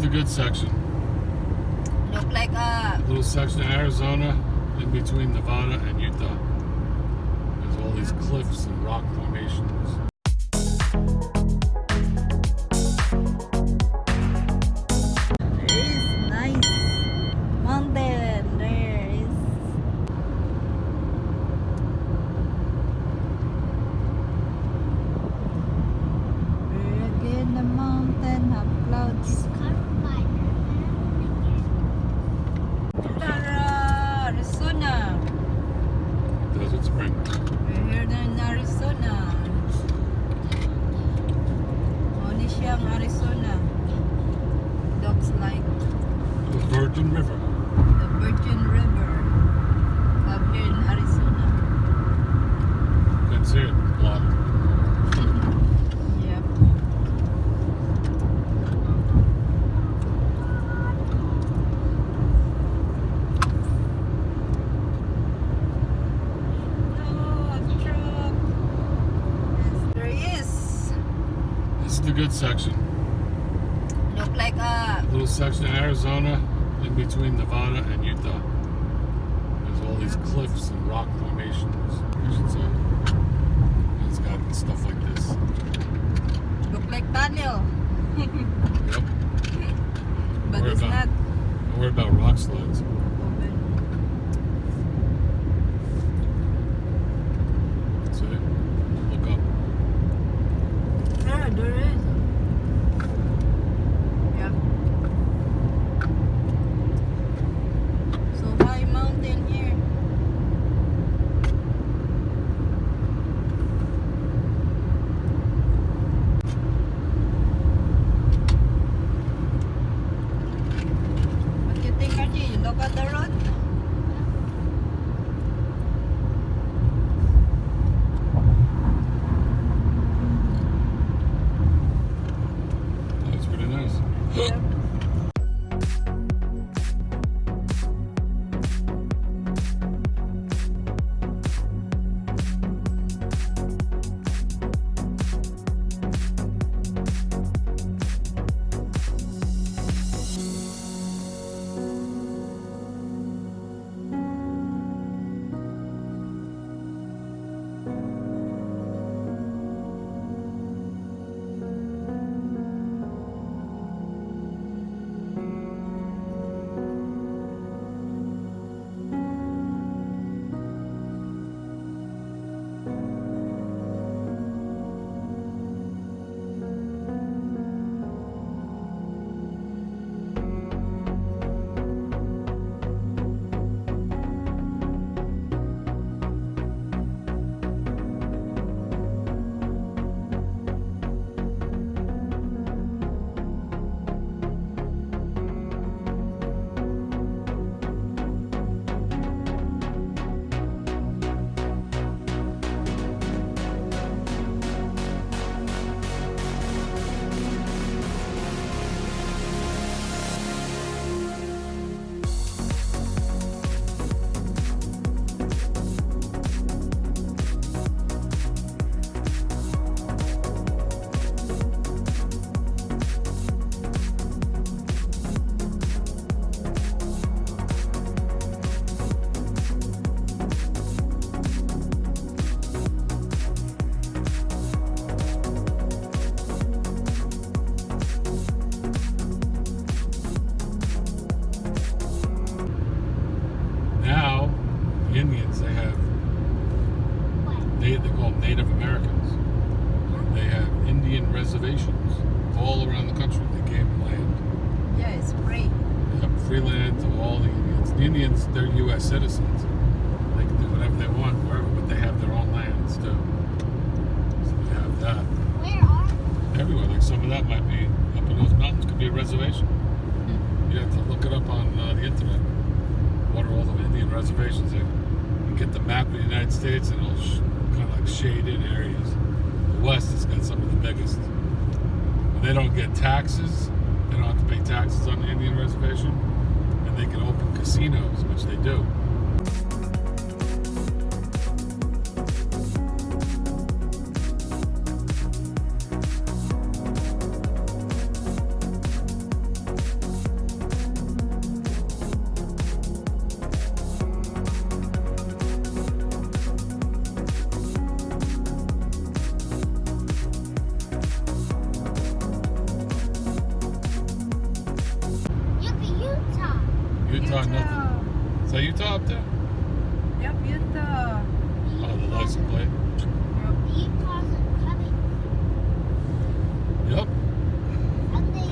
the good section. Look like a Little section of Arizona in between Nevada and Utah. There's all these cliffs and rock formations. It's nice mountain. There is we're again the mountain have clouds. Tara, Arizona. Desert Spring. We're here in Arizona. Muna siyang Arizona. Looks like The Virgin River. the Virgin River up here in Arizona. Can't see it. Blocked. Yep. No, a truck. Yes, there is. This is the good section. Look like a Little section of Arizona in between Nevada and Utah. There's all these cliffs and rock formations, I should say. And it's got stuff like this. look like tunnel. Yep. But Worry it's about- not Don't worry about rock slides. open. See? Look up. Yeah, there is. Yep. So high mountain here. What do you think, Archie? You look at the road? That's pretty nice. Yep. Now, the Indians, they call them Native Americans. They have Indian reservations all around the country. They gave them land. Yeah, it's free. They have free land to all the Indians. The Indians, they're U.S. citizens. They can do whatever they want wherever, but they have their own lands too. So they have that. Where are Everywhere. Like some of that might be up in those mountains. Could be a reservation. You have to look it up on the internet. What are all the Indian reservations there? You get the map of the United States and it'll kind of like shade in areas. The West has got some of the biggest. And they don't get taxes. They don't have to pay taxes on the Indian reservation. And they can open casinos, which they do. Utah, nothing. Is that Utah up there? Yep, Utah. Oh, the license plate. Yep.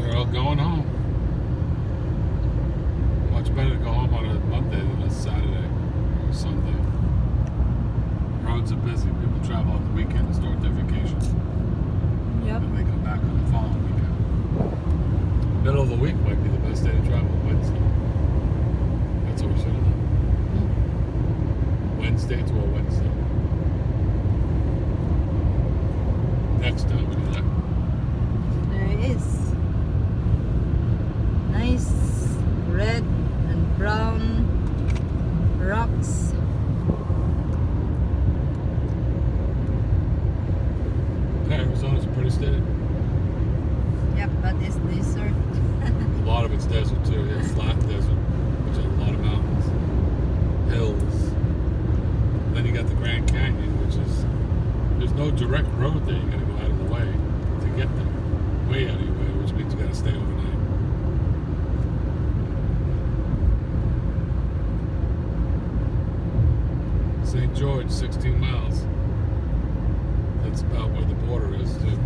They're all going home. Much better to go home on a Monday than a Saturday or Sunday. Roads are busy. People travel on the weekend to start their vacation. Yep. And they come back on the following weekend. Middle of the week might be the best day to travel, Wednesday. That's what we should have done. Wednesday to a Wednesday. Next time we do that. There is nice red and brown rocks. Yeah, Arizona's pretty steady. Yep, but it's desert. A lot of it's desert too. Yeah, flat desert, which has a lot of mountains, hills. Then you got the Grand Canyon, which is there's no direct road there. You got to go out of the way to get there, way out of your way, which means you got to stay overnight. St. George, 16 miles. That's about where the border is too.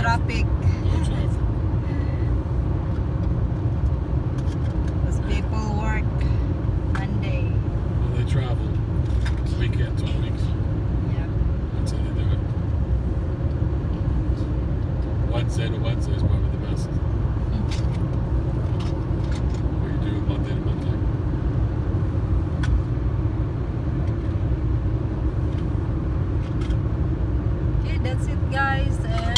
traffic. No traffic. Because people work Monday. Well, they travel weekend 2 weeks. Yeah. That's how they do it. Wednesday to Wednesday is probably the best. What you do Monday to Monday. Okay, that's it guys. And